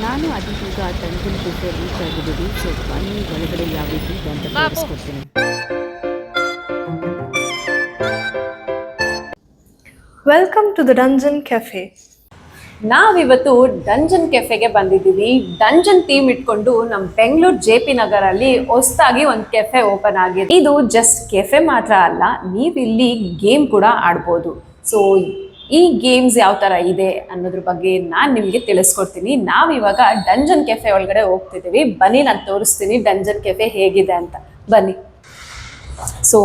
ನಾನು ಅದೀಗ dungeon cafe reach ಆಗಿದ್ದೀವಿ. ಸೊ ಬನ್ನಿ ಒಳಗಡೆ ಯಾವ ರೀತಿ ಇದೆ ಅಂತ ತೋರಿಸ್ಕೊಡ್ತೀನಿ. Welcome to the dungeon cafe. ನಾವಿವತ್ತು ಡಂಜನ್ ಕೆಫೆಗೆ ಬಂದಿದ್ದೀವಿ. ಡಂಜನ್ ಥೀಮ್ ಇಟ್ಕೊಂಡು ನಮ್ಮ ಬೆಂಗಳೂರು JP ನಗರಲ್ಲಿ ಹೊಸದಾಗಿ ಒಂದು ಕೆಫೆ ಓಪನ್ ಆಗಿದೆ. ಇದು ಜಸ್ಟ್ ಕೆಫೆ ಮಾತ್ರ ಅಲ್ಲ, ನೀವು ಇಲ್ಲಿ ಗೇಮ್ ಕೂಡ ಆಡ್ಬೋದು. ಸೊ ಈ ಗೇಮ್ಸ್ ಯಾವ ಥರ ಇದೆ ಅನ್ನೋದ್ರ ಬಗ್ಗೆ ನಾನು ನಿಮಗೆ ತಿಳಿಸ್ಕೊಡ್ತೀನಿ. ನಾವಿವಾಗ ಡಂಜನ್ ಕೆಫೆ ಒಳಗಡೆ ಹೋಗ್ತಿದ್ದೀವಿ. ಬನ್ನಿ ನಾನು ತೋರಿಸ್ತೀನಿ ಡಂಜನ್ ಕೆಫೆ ಹೇಗಿದೆ ಅಂತ. ಬನ್ನಿ. ಸೊ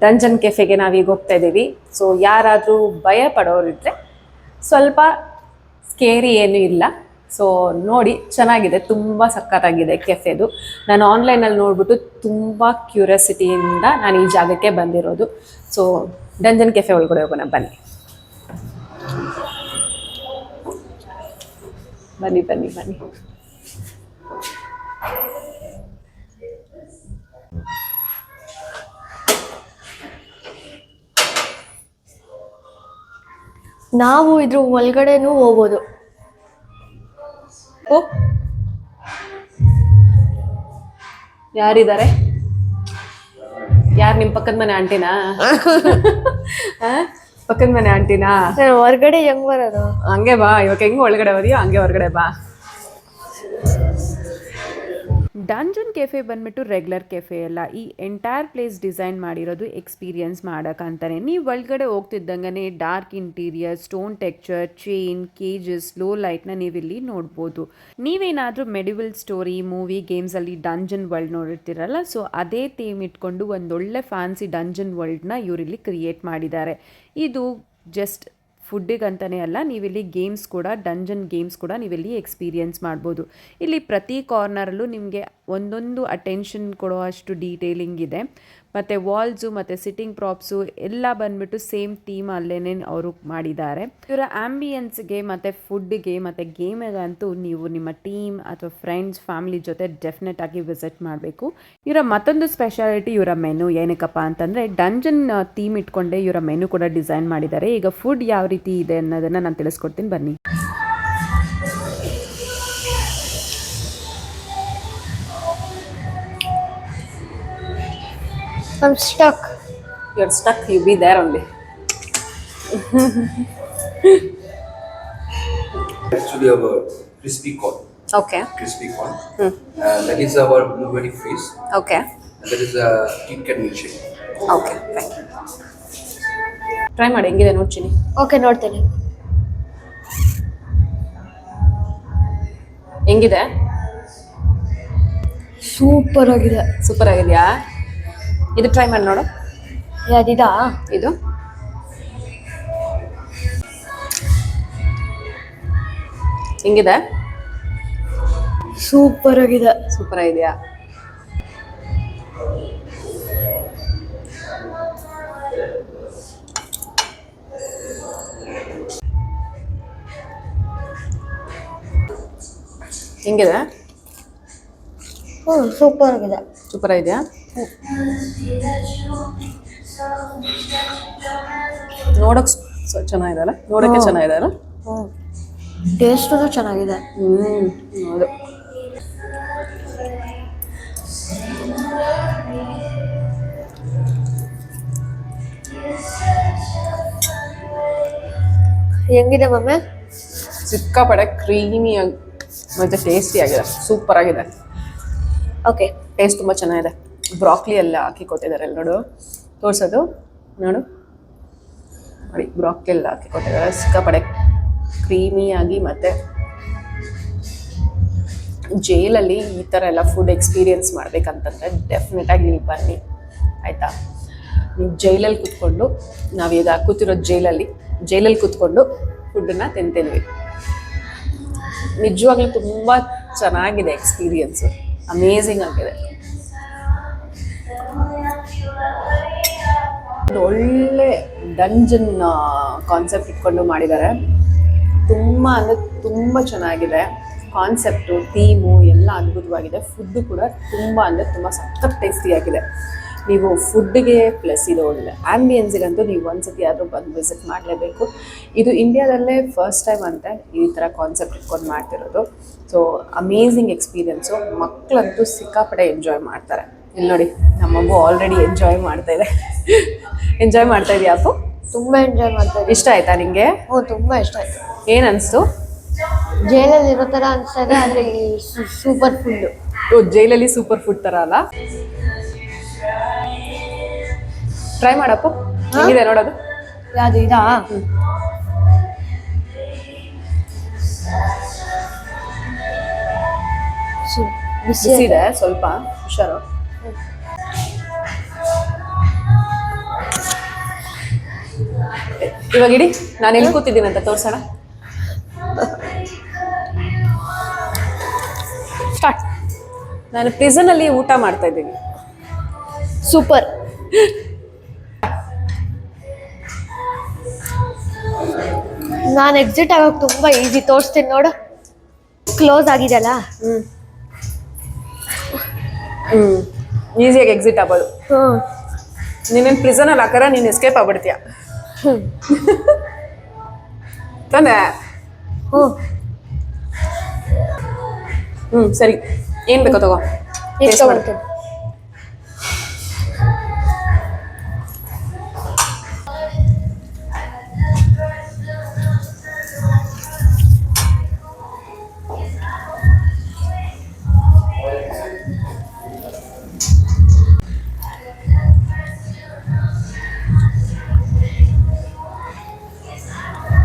ಡಂಜನ್ ಕೆಫೆಗೆ ನಾವೀಗ ಹೋಗ್ತಾ ಇದ್ದೀವಿ. ಸೊ ಯಾರಾದರೂ ಭಯ ಪಡೋರಿದ್ರೆ ಸ್ವಲ್ಪ ಸ್ಕೇರಿ ಏನೂ ಇಲ್ಲ. ಸೊ ನೋಡಿ, ಚೆನ್ನಾಗಿದೆ, ತುಂಬ ಸಖತ್ತಾಗಿದೆ ಕೆಫೆದು. ನಾನು ಆನ್ಲೈನಲ್ಲಿ ನೋಡಿಬಿಟ್ಟು ತುಂಬ ಕ್ಯೂರಿಯಾಸಿಟಿಯಿಂದ ನಾನು ಈ ಜಾಗಕ್ಕೆ ಬಂದಿರೋದು. ಸೊ ಡಂಜನ್ ಕೆಫೆ ಒಳಗಡೆ ಹೋಗೋಣ, ಬನ್ನಿ ಬನ್ನಿ ಬನ್ನಿ ಬನ್ನಿ. ನಾವು ಇದ್ರ ಒಳಗಡೆನೂ ಹೋಗ್ಬೋದು. ಓ, ಯಾರಿದ್ದಾರೆ? ಯಾರು ನಿಮ್ಮ ಪಕ್ಕದ ಮನೆ ಆಂಟಿನಾ? ಪಕ್ಕದ ಮನೆ ಆಂಟಿನಾ? ಹೊರಗಡೆ ಹೆಂಗ್ ಬರೋದು? ಹಂಗೆ ಬಾ, ಇವಾಗ ಹೆಂಗೆ ಒಳಗಡೆ ಹೋದಿಯೋ ಹಂಗೆ ಹೊರಗಡೆ ಬಾ. ಡಂಜನ್ ಕೆಫೆ ಬಂದ್ಬಿಟ್ಟು ರೆಗ್ಯುಲರ್ ಕೆಫೆ ಅಲ್ಲ. ಈ ಎಂಟೈರ್ ಪ್ಲೇಸ್ ಡಿಸೈನ್ ಮಾಡಿರೋದು ಎಕ್ಸ್ಪೀರಿಯನ್ಸ್ ಮಾಡೋಕ್ಕಂತಾನೆ. ನೀವು ಒಳಗಡೆ ಹೋಗ್ತಿದ್ದಂಗೆ dark interior, stone texture, chain, cages, low ಲೈಟ್ನ ನೀವಿಲ್ಲಿ ನೋಡ್ಬೋದು. ನೀವೇನಾದರೂ ಮೆಡಿವಲ್ ಸ್ಟೋರಿ, ಮೂವಿ, ಗೇಮ್ಸಲ್ಲಿ ಡಂಜನ್ ವರ್ಲ್ಡ್ ನೋಡಿರ್ತೀರಲ್ಲ, ಸೊ ಅದೇ ಥೀಮ್ ಇಟ್ಕೊಂಡು ಒಂದೊಳ್ಳೆ ಫ್ಯಾನ್ಸಿ ಡಂಜನ್ ವರ್ಲ್ಡ್ನ ಇವರಿಲ್ಲಿ ಕ್ರಿಯೇಟ್ ಮಾಡಿದ್ದಾರೆ. ಇದು ಜಸ್ಟ್ ಫುಡ್ಡಿಗಂತಲೇ ಅಲ್ಲ, ನೀವಿಲ್ಲಿ ಗೇಮ್ಸ್ ಕೂಡ, ಡಂಜನ್ ಗೇಮ್ಸ್ ಕೂಡ ನೀವಿಲ್ಲಿ ಎಕ್ಸ್ಪೀರಿಯನ್ಸ್ ಮಾಡ್ಬೋದು. ಇಲ್ಲಿ ಪ್ರತಿ ಕಾರ್ನರಲ್ಲೂ ನಿಮಗೆ ಒಂದೊಂದು ಅಟೆನ್ಷನ್ ಕೊಡೋ ಅಷ್ಟು ಡೀಟೇಲಿಂಗ್ ಇದೆ. ಮತ್ತು ವಾಲ್ಸು ಮತ್ತು ಸಿಟ್ಟಿಂಗ್ ಪ್ರಾಪ್ಸು ಎಲ್ಲ ಬಂದ್ಬಿಟ್ಟು ಸೇಮ್ ಥೀಮ್ ಅಲ್ಲೇ ಅವರು ಮಾಡಿದ್ದಾರೆ. ಇವರ ಆ್ಯಂಬಿಯನ್ಸ್ಗೆ ಮತ್ತು ಫುಡ್ಗೆ ಮತ್ತು ಗೇಮಿಗಂತೂ ನೀವು ನಿಮ್ಮ ಟೀಮ್ ಅಥವಾ ಫ್ರೆಂಡ್ಸ್, ಫ್ಯಾಮಿಲಿ ಜೊತೆ ಡೆಫಿನೆಟ್ ಆಗಿ ವಿಸಿಟ್ ಮಾಡಬೇಕು. ಇವರ ಮತ್ತೊಂದು ಸ್ಪೆಷಾಲಿಟಿ ಇವರ ಮೆನು. ಏನಕ್ಕಪ್ಪ ಅಂತಂದರೆ ಡಂಜನ್ ಥೀಮ್ ಇಟ್ಕೊಂಡೆ ಇವರ ಮೆನು ಕೂಡ ಡಿಸೈನ್ ಮಾಡಿದ್ದಾರೆ. ಈಗ ಫುಡ್ ಯಾವ ರೀತಿ ಇದೆ ಅನ್ನೋದನ್ನು ನಾನು ತಿಳಿಸ್ಕೊಡ್ತೀನಿ, ಬನ್ನಿ. I'm stuck. You're stuck, you be there only. Actually, our crispy corn. Okay. Crispy corn. That is our blueberry fish. Okay. And that is a Kit Kat milkshake. Okay, try ಮಾಡಿ ಹೆಂಗಿದೆ ನೋಡ್ತೀನಿ. ಓಕೆ, ನೋಡ್ತೇನೆ. ಹೆಂಗಿದೆ? Super ಆಗಿದೆ. Super ಆಗಿದೆಯಾ? ಇದು try ಮಾಡಿ ನೋಡು. ಯಾವ್ದಿದಾ? ಇದು ಹೆಂಗಿದೆ? ಸೂಪರ್ ಆಗಿದೆ. ಸೂಪರ್ ಆಗಿದೆಯಾ? ಹೆಂಗಿದೆ? ಸೂಪರ್ ಆಗಿದೆ. ಸೂಪರ್ ಆಗಿದೆಯಾ? ನೋಡೋಕೆ ಚೆನ್ನಾಗಿದೆ ಅಲ್ಲ? ನೋಡೋಕ್ಕೆ ಚೆನ್ನಾಗಿದೆ ಅಲ್ಲ? ಟೇಸ್ಟು ಚೆನ್ನಾಗಿದೆ. ಹೌದು. ಹೆಂಗಿದೆ ಮಮ್ಮಿ? ಸಿಕ್ಕಾಪಡೆ ಕ್ರೀಮಿಯಾಗಿ ಮತ್ತು ಟೇಸ್ಟಿ ಆಗಿದೆ. ಸೂಪರ್ ಆಗಿದೆ. ಓಕೆ, ಟೇಸ್ಟ್ ತುಂಬ ಚೆನ್ನಾಗಿದೆ. ಬ್ರಾಕ್ಲಿ ಎಲ್ಲ ಹಾಕಿ ಕೊಟ್ಟಿದ್ದಾರೆ. ನೋಡು, ತೋರಿಸೋದು ನೋಡು, ನೋಡಿ, ಬ್ರಾಕ್ಲಿ ಎಲ್ಲ ಹಾಕಿ ಕೊಟ್ಟಿದ್ದಾರೆ. ಸಿಕ್ಕಾಪಡೆ ಕ್ರೀಮಿಯಾಗಿ. ಮತ್ತು ಜೈಲಲ್ಲಿ ಈ ಥರ ಎಲ್ಲ ಫುಡ್ ಎಕ್ಸ್ಪೀರಿಯನ್ಸ್ ಮಾಡಬೇಕಂತಂದರೆ ಡೆಫಿನೆಟಾಗಿ ನೀವು ಬನ್ನಿ, ಆಯಿತಾ? ನೀವು ಜೈಲಲ್ಲಿ ಕೂತ್ಕೊಂಡು, ನಾವೀಗ ಕೂತಿರೋ ಜೈಲಲ್ಲಿ ಕೂತ್ಕೊಂಡು ಫುಡ್ಡನ್ನು ತಿಂತಿದ್ವಿ. ನಿಜವಾಗ್ಲೂ ತುಂಬ ಚೆನ್ನಾಗಿದೆ ಎಕ್ಸ್ಪೀರಿಯನ್ಸು. ಅಮೇಝಿಂಗ್ ಆಗಿದೆ. ಒಳ್ಳೆ ಡಂಜನ್ ಕಾನ್ಸೆಪ್ಟ್ ಇಟ್ಕೊಂಡು ಮಾಡಿದ್ದಾರೆ. ತುಂಬ ಅಂದರೆ ತುಂಬ ಚೆನ್ನಾಗಿದೆ. ಕಾನ್ಸೆಪ್ಟು, ಥೀಮು ಎಲ್ಲ ಅದ್ಭುತವಾಗಿದೆ. ಫುಡ್ಡು ಕೂಡ ತುಂಬ ಅಂದರೆ ತುಂಬ ಸಖತ್ ಟೇಸ್ಟಿಯಾಗಿದೆ. ನೀವು ಫುಡ್ಡಿಗೆ ಪ್ಲಸ್ ಇದು ಒಳ್ಳೆ ಆ್ಯಂಬಿಯನ್ಸಿಗಂತೂ ನೀವು ಒಂದ್ಸತಿ ಆದರೂ ಬಂದು ವಿಸಿಟ್ ಮಾಡಲೇಬೇಕು. ಇದು ಇಂಡಿಯಾದಲ್ಲೇ ಫಸ್ಟ್ ಟೈಮ್ ಅಂತೆ ಈ ಥರ ಕಾನ್ಸೆಪ್ಟ್ ಇಟ್ಕೊಂಡು ಮಾಡ್ತಿರೋದು. So amazing experience. ಮಕ್ಕಳಂತೂ ಸಿಕ್ಕಾಪಟ್ಟೆ ಎಂಜಾಯ್ ಮಾಡ್ತಾರೆ. ಇಲ್ಲಿ ನೋಡಿ ನಮ್ಮ ಮಗು ಆಲ್ರೆಡಿ ಎಂಜಾಯ್ ಮಾಡ್ತಾ ಇದೆ. ಎಂಜಾಯ್ ಮಾಡ್ತಾ ಇದೆಯಾ ಅಪ್ಪು? ತುಂಬ ಎಂಜಾಯ್ ಮಾಡ್ತಾ ಇದ್ದೀನಿ. ಇಷ್ಟ ಆಯ್ತಾ ನಿಮಗೆ? ಹ್ಞೂ ತುಂಬ ಇಷ್ಟ ಆಯ್ತು. ಏನು ಅನಿಸ್ತು? ಜೈಲಲ್ಲಿ ಇರೋ ಥರ ಅನಿಸ್ತಾ ಇದೆ, ಆದರೆ ಸೂಪರ್ ಫುಡ್ಡು. ಜೈಲಲ್ಲಿ ಸೂಪರ್ ಫುಡ್ ಥರ ಅಲ್ಲ? ಟ್ರೈ ಮಾಡಪ್ಪು, ಹೇಗಿದೆ ನೋಡೋದು? ಯಾವುದು ಇದಾ? ಬಿಸಿ ಇದೆ ಸ್ವಲ್ಪ, ಹುಷಾರು. ಇವಾಗ ಇಡಿ, ನಾನು ಎಲ್ಲಿ ಕೂತಿದ್ದೀನಿ ಅಂತ ತೋರ್ಸೋಣ. ಸ್ಟಾರ್ಟ್. ನಾನು ಪ್ರಿಸನಲ್ಲಿ ಊಟ ಮಾಡ್ತಾ ಇದ್ದೀನಿ. ಸೂಪರ್. ನಾನು ಎಕ್ಸಿಟ್ ಆಗೋಕೆ ತುಂಬ ಈಸಿ. ತೋರಿಸ್ತೀನಿ ನೋಡು, ಕ್ಲೋಸ್ ಆಗಿದೆಯಲ್ಲ. ಈಸಿಯಾಗಿ ಎಕ್ಸಿಟ್ ಆಗ್ಬೋದು. ನೀನೇನು ಪ್ರಿಸನಲ್ಲಿ ಹಾಕರ ನೀನು ಎಸ್ಕೇಪ್ ಆಗ್ಬಿಡ್ತೀಯ ತಾನೆ? ಸರಿ, ಏನು ಬೇಕೋ ತಗೋ. ಎಷ್ಟು ತಗೊಳ್ತೀನಿ?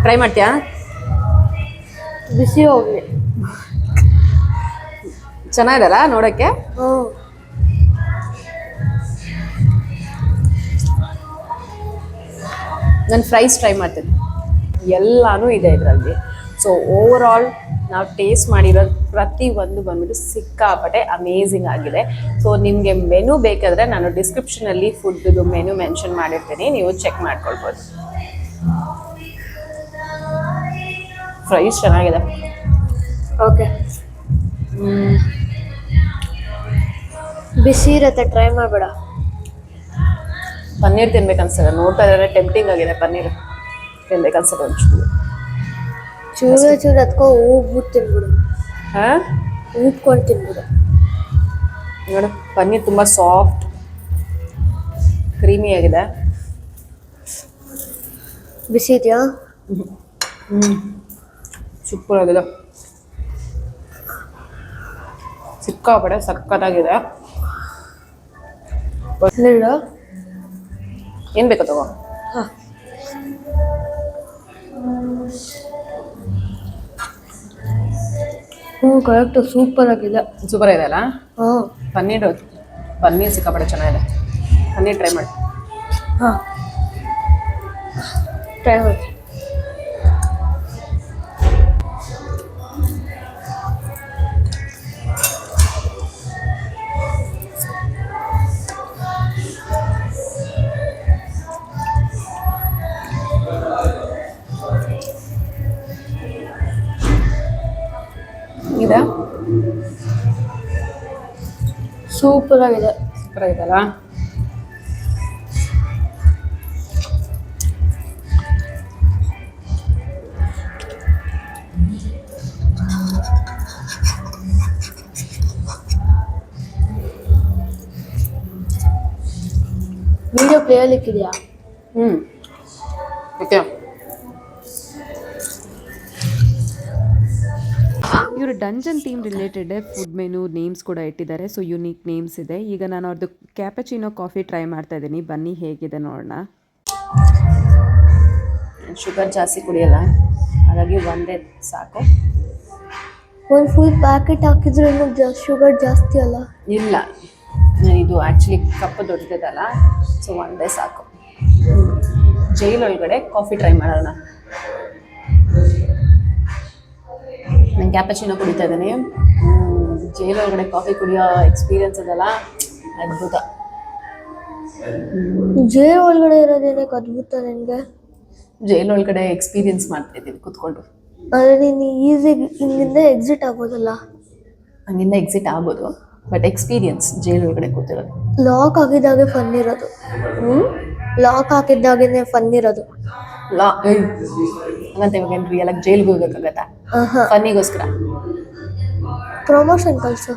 ಟ್ರೈ ಮಾಡ್ತೀಯಾ? ಬಿಸಿ ಹೋಗ್ಲಿ. ಚೆನ್ನಾಗಿದಲ್ಲ ನೋಡೋಕ್ಕೆ? ನಾನು ಫ್ರೈಸ್ ಟ್ರೈ ಮಾಡ್ತೀನಿ. ಎಲ್ಲನೂ ಇದೆ ಇದರಲ್ಲಿ. ಸೊ ಓವರ್ ಆಲ್ ನಾವು ಟೇಸ್ಟ್ ಮಾಡಿರೋದು ಪ್ರತಿಯೊಂದು ಬಂದ್ಬಿಟ್ಟು ಸಿಕ್ಕಾಪಟ್ಟೆ ಅಮೇಝಿಂಗ್ ಆಗಿದೆ. ಸೊ ನಿಮಗೆ ಮೆನು ಬೇಕಾದರೆ ನಾನು ಡಿಸ್ಕ್ರಿಪ್ಷನಲ್ಲಿ ಫುಡ್ದು ಮೆನು ಮೆನ್ಷನ್ ಮಾಡಿರ್ತೀನಿ, ನೀವು ಚೆಕ್ ಮಾಡ್ಕೊಳ್ಬೋದು. ಫ್ರೈಸ್ ಚೆನ್ನಾಗಿದೆ. ಓಕೆ, ಬಿಸಿ ಇರತ್ತೆ, ಟ್ರೈ ಮಾಡಬೇಡ. ಪನ್ನೀರ್ ತಿನ್ಬೇಕನ್ಸ್ತದೆ, ನೋಡ್ತಾ ಇದ್ರೆ ಟೆಂಪ್ಟಿಂಗ್ ಆಗಿದೆ. ಪನ್ನೀರ್ ತಿನ್ಬೇಕನ್ಸ್ತದೆ ಒಂಚೂರು. ಚೂರು ಅದಕ್ಕೋ ಉಪ್ಬಿಟ್ಟು ತಿನ್ಬಿಡು. ಹಾಂ, ಉಪ್ಕೊಂಡು ತಿನ್ಬಿಡು. ನೋಡು, ಪನ್ನೀರ್ ತುಂಬ ಸಾಫ್ಟ್ ಕ್ರೀಮಿ ಆಗಿದೆ. ಬಿಸಿ ಇದೆಯಾ? ಸೂಪರ್ ಆಗಿದೆ, ಸಿಕ್ಕಾಪಟ್ಟೆ ಸಕ್ಕತ್ತಾಗಿದೆ. ಏನು ಬೇಕೋ ತಗೋ. ಹಾಂ, ಕರೆಕ್ಟು. ಸೂಪರ್ ಆಗಿದೆ. ಸೂಪರ್ ಇದೆ ಅಲ್ಲ? ಹಾಂ, ಪನ್ನೀರ್ ಸಿಕ್ಕಾಪಟ್ಟೆ ಚೆನ್ನಾಗಿದೆ. ಪನ್ನೀರ್ ಟ್ರೈ ಮಾಡಿ. ಹಾಂ, ಟ್ರೈ ಮಾಡಿ. ಇದೆ, ಸೂಪರ್ ಆಗಿದೆ. ಸೂಪರ್ ಆಗಿದೆ ಅಲ್ಲ? ವಿಡಿಯೋ ಪ್ಲೇ ಆಗ್ಲಿಕ್ಕಿದೆಯಾ? ಓಕೆ. ಇವರು dungeon theme related food menu names ಕೂಡ ಇಟ್ಟಿದ್ದಾರೆ. ಸೊ ಯುನೀಕ್ ನೇಮ್ಸ್ ಇದೆ. ಈಗ ನಾನು ಅವ್ರದ್ದು ಕ್ಯಾಪಚಿನೋ ಕಾಫಿ ಟ್ರೈ ಮಾಡ್ತಾ ಇದ್ದೀನಿ. ಬನ್ನಿ ಹೇಗಿದೆ ನೋಡೋಣ. ಶುಗರ್ ಜಾಸ್ತಿ ಕುಡಿಯಲ್ಲ, ಹಾಗಾಗಿ ಒಂದೇ ಸಾಕು. ಒಂದು ಫುಲ್ ಪ್ಯಾಕೆಟ್ ಹಾಕಿದ್ರೆ ಶುಗರ್ ಜಾಸ್ತಿ ಅಲ್ಲ? ಇಲ್ಲ, ಇದು ಆ್ಯಕ್ಚುಲಿ ಕಪ್ ದೊಡ್ಡದಲ್ಲ, ಸೊ ಒಂದೇ ಸಾಕು. ಜೈಲೊಳಗಡೆ ಕಾಫಿ ಟ್ರೈ ಮಾಡೋಣ. ನಾನು ಕ್ಯಾಪಚಿನೋ ಕುಡಿತಾ ಇದ್ದೀನಿ. ಜೈಲೊಳಗಡೆ ಕಾಫಿ ಕುಡಿಯೋ ಎಕ್ಸ್ಪೀರಿಯನ್ಸ್ ಅದಲ್ಲ, ಅದ್ಭುತ. ಜೈಲ್ ಒಳಗಡೆ ಇರೋದೇನಕ್ಕೆ ಅದ್ಭುತ ನಿನಗೆ? ಜೈಲೊಳಗಡೆ ಎಕ್ಸ್ಪೀರಿಯನ್ಸ್ ಮಾಡ್ತಾ ಇದ್ದೀನಿ ಕೂತ್ಕೊಂಡು. ಆದರೆ ನೀನು ಈಸಿಯಾಗಿ ಹಿಂಗಿಂದ ಎಕ್ಸಿಟ್ ಆಗ್ಬೋದಲ್ಲ? ಹಂಗಿಂದ ಎಕ್ಸಿಟ್ ಆಗ್ಬೋದು, ಬಟ್ ಎಕ್ಸ್ಪೀರಿಯನ್ಸ್ ಜೈಲ್ ಒಳಗಡೆ ಕೂತಿರೋದು. ಲಾಕ್ ಆಗಿದ್ದಾಗೆ ಫನ್ ಇರೋದು. ಲಾಕ್ ಹಾಕಿದ್ದಾಗೇನೆ ಫನ್ ಇರೋದು. ಹಂಗಂತ ಇವಾಗ ಏನು ರಿಯಲ್ ಆಗಿ ಜೈಲ್ಗೆ ಹೋಗ್ಬೇಕಾಗತ್ತಾ ಫನ್ನಿಗೋಸ್ಕರ? ಪ್ರಮೋಷನ್ ಕಳ್ಸು.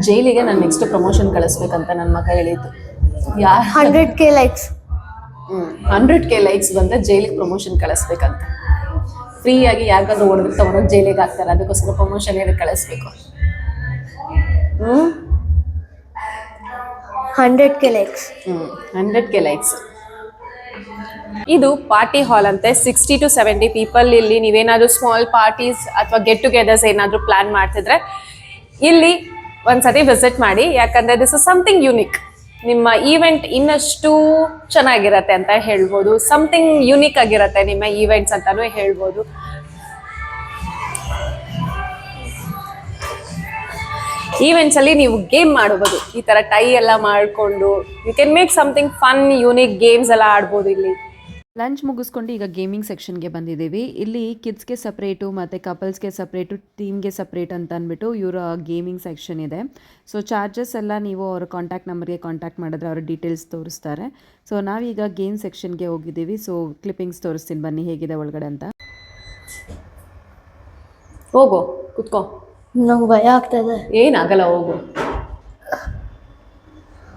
ಜೈಲಿಗೆ ನಾನು ನೆಕ್ಸ್ಟ್ ಪ್ರಮೋಷನ್ ಕಳಿಸ್ಬೇಕಂತ ನನ್ನ ಮಗ ಹೇಳಿದ್ದು. 100K likes. 100K ಲೈಕ್ಸ್ ಬಂದರೆ ಜೈಲಿಗೆ ಪ್ರಮೋಷನ್ ಕಳಿಸ್ಬೇಕಂತ. ಫ್ರೀಯಾಗಿ ಯಾರಿಗಾದ್ರೂ ಹೊಡೆದು ತೊಗೊಂಡೋಗಿ ಜೈಲಿಗೆ ಹಾಕ್ತಾರೆ, ಅದಕ್ಕೋಸ್ಕರ ಪ್ರಮೋಷನ್ ಏನಕ್ಕೆ ಕಳಿಸ್ಬೇಕು? 100K likes. 100K likes. ಇದು ಪಾರ್ಟಿ ಹಾಲ್ ಅಂತೆ. 60 to 70 ಪೀಪಲ್. ಇಲ್ಲಿ ನೀವೇನಾದರೂ ಸ್ಮಾಲ್ ಪಾರ್ಟೀಸ್ ಅಥವಾ ಗೆಟ್ ಟುಗೆದರ್ಸ್ ಏನಾದರೂ ಪ್ಲಾನ್ ಮಾಡ್ತಿದ್ರೆ ಇಲ್ಲಿ ಒಂದ್ಸತಿ ವಿಸಿಟ್ ಮಾಡಿ. ಯಾಕಂದರೆ ದಿಸ್ ಇಸ್ ಸಮಥಿಂಗ್ ಯುನಿಕ್. ನಿಮ್ಮ ಈವೆಂಟ್ ಇನ್ನಷ್ಟು ಚೆನ್ನಾಗಿರತ್ತೆ ಅಂತ ಹೇಳ್ಬೋದು. ಸಮಥಿಂಗ್ ಯುನಿಕ್ ಆಗಿರತ್ತೆ ನಿಮ್ಮ ಈವೆಂಟ್ಸ್ ಅಂತಾನೂ ಹೇಳ್ಬೋದು. ಈವೆಂಟ್ಸ್ ಅಲ್ಲಿ ನೀವು ಗೇಮ್ ಮಾಡ್ಬೋದು. ಈ ತರ ಟೈ ಎಲ್ಲ ಮಾಡಿಕೊಂಡು you can make something fun unique games ಎಲ್ಲ ಆಡ್ಬೋದು ಇಲ್ಲಿ. ಲಂಚ್ ಮುಗಿಸ್ಕೊಂಡು ಈಗ ಗೇಮಿಂಗ್ ಸೆಕ್ಷನ್ಗೆ ಬಂದಿದ್ದೀವಿ. ಇಲ್ಲಿ ಕಿಡ್ಸ್ಗೆ ಸಪ್ರೇಟು ಮತ್ತು ಕಪಲ್ಸ್ಗೆ ಸಪ್ರೇಟು, ಟೀಮ್ಗೆ ಸಪ್ರೇಟ್ ಅಂತ ಅಂದ್ಬಿಟ್ಟು ಇವರ ಗೇಮಿಂಗ್ ಸೆಕ್ಷನ್ ಇದೆ. ಸೊ ಚಾರ್ಜಸ್ ಎಲ್ಲ ನೀವು ಅವರ ಕಾಂಟ್ಯಾಕ್ಟ್ ನಂಬರ್ಗೆ ಕಾಂಟ್ಯಾಕ್ಟ್ ಮಾಡಿದ್ರೆ ಅವರ ಡೀಟೇಲ್ಸ್ ತೋರಿಸ್ತಾರೆ. ಸೊ ನಾವೀಗ ಗೇಮ್ ಸೆಕ್ಷನ್ಗೆ ಹೋಗಿದ್ದೀವಿ. ಸೊ ಕ್ಲಿಪ್ಪಿಂಗ್ಸ್ ತೋರಿಸ್ತೀನಿ ಬನ್ನಿ ಹೇಗಿದೆ ಒಳಗಡೆ ಅಂತ. ಹೋಗು ಕುತ್ಕೋ. ನಂಗೆ ಭಯ ಆಗ್ತದೆ. ಏನಾಗಲ್ಲ, ಹೋಗು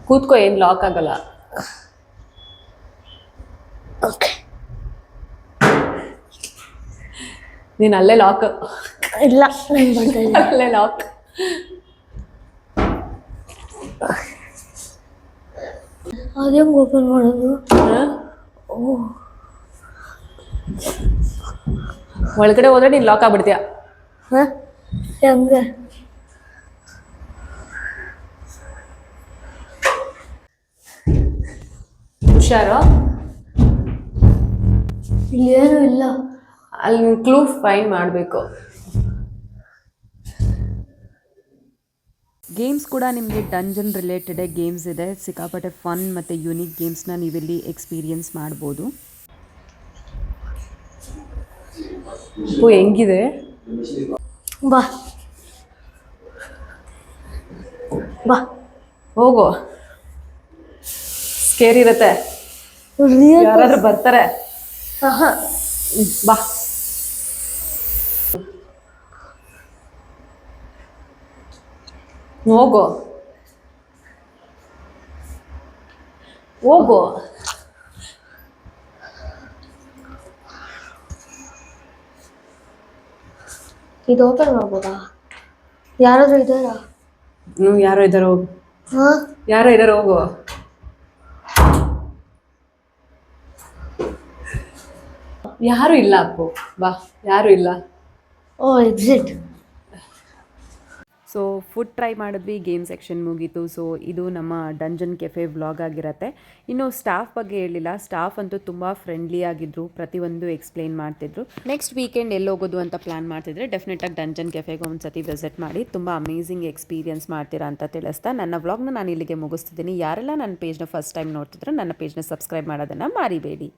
ಕೂತ್ಕೋ, ಏನು ಲಾಕ್ ಆಗಲ್ಲ. ಓಕೆ, ನೀನು ಅಲ್ಲೇ ಲಾಕ್. ಇಲ್ಲ ನಾನು ಬರ್ತಾ ಇದ್ದೀನಿ. ಅಲ್ಲೇ ಲಾಕ್. ಅದೇ ಓಪನ್ ಮಾಡೋದು. ಒಳಗಡೆ ಹೋದ್ರೆ ನೀನು ಲಾಕ್ ಆಗ್ಬಿಡ್ತೀಯ. ಹಾಂ, ಹೆಂಗೆ? ಹುಷಾರು, ಇಲ್ಲಿ ಏನೂ ಇಲ್ಲ. ಅಲ್ಲಿ ಕ್ಲೂ ಫೈಂಡ್ ಮಾಡಬೇಕು. ಗೇಮ್ಸ್ ಕೂಡ ನಿಮಗೆ ಡಂಜನ್ ರಿಲೇಟೆಡ್ ಗೇಮ್ಸ್ ಇದೆ. ಸಿಕ್ಕಾಪಟ್ಟೆ ಫನ್ ಮತ್ತು ಯುನಿಕ್ ಗೇಮ್ಸ್ನ ನೀವಿಲ್ಲಿ ಎಕ್ಸ್ಪೀರಿಯನ್ಸ್ ಮಾಡ್ಬೋದು. ಹೆಂಗಿದೆ? ಬಾ ಬಾ, ಹೋಗು. ಸ್ಕೇರ್ ಇರುತ್ತೆ, ಯಾರಾದ್ರೂ ಬರ್ತಾರೆ. ಹಾಂ, ಬಾ. ಹೋಗು ಹೋಗು. ಇದು ಓಪನ್ ಮಾಡ್ಬೋದಾ? ಯಾರಾದ್ರೂ ಇದ್ದಾರಾ? ಯಾರೋ ಇದ್ದಾರೆ, ಹೋಗು. ಹಾಂ, ಯಾರೋ ಇದ್ದಾರೆ, ಹೋಗು. ಯಾರು ಇಲ್ಲ ಅಪ್ಪು, ಬಾ. ಯಾರು ಇಲ್ಲ. ಓ, ಎಕ್ಸಿಟ್. ಸೊ ಫುಡ್ ಟ್ರೈ ಮಾಡಿದ್ವಿ, ಗೇಮ್ ಸೆಕ್ಷನ್ ಮುಗೀತು. ಸೊ ಇದು ನಮ್ಮ ಡಂಜನ್ ಕೆಫೆ ವ್ಲಾಗ್ ಆಗಿರುತ್ತೆ. ಇನ್ನು ಸ್ಟಾಫ್ ಬಗ್ಗೆ ಹೇಳಿಲ್ಲ. ಸ್ಟಾಫ್ ಅಂತೂ ತುಂಬ ಫ್ರೆಂಡ್ಲಿ ಆಗಿದ್ರು, ಪ್ರತಿಯೊಂದು ಎಕ್ಸ್ಪ್ಲೇನ್ ಮಾಡ್ತಿದ್ರು. ನೆಕ್ಸ್ಟ್ ವೀಕೆಂಡ್ ಎಲ್ಲಿ ಹೋಗೋದು ಅಂತ ಪ್ಲಾನ್ ಮಾಡ್ತಿದ್ರೆ ಡೆಫಿನೆಟಾಗಿ ಡಂಜನ್ ಕೆಫೆಗೆ ಒಂದ್ಸತಿ ವಿಸಿಟ್ ಮಾಡಿ. ತುಂಬ ಅಮೇಝಿಂಗ್ ಎಕ್ಸ್ಪೀರಿಯನ್ಸ್ ಮಾಡ್ತೀರಾ ಅಂತ ತಿಳಿಸ್ತಾ ನನ್ನ ವ್ಲಾಗ್ನ ನಾನು ಇಲ್ಲಿಗೆ ಮುಗಿಸ್ತಿದ್ದೀನಿ. ಯಾರೆಲ್ಲ ನನ್ನ ಪೇಜ್ನ ಫಸ್ಟ್ ಟೈಮ್ ನೋಡ್ತಿದ್ರು ನನ್ನ ಪೇಜ್ನ ಸಬ್ಸ್ಕ್ರೈಬ್ ಮಾಡೋದನ್ನು ಮರಿಬೇಡಿ.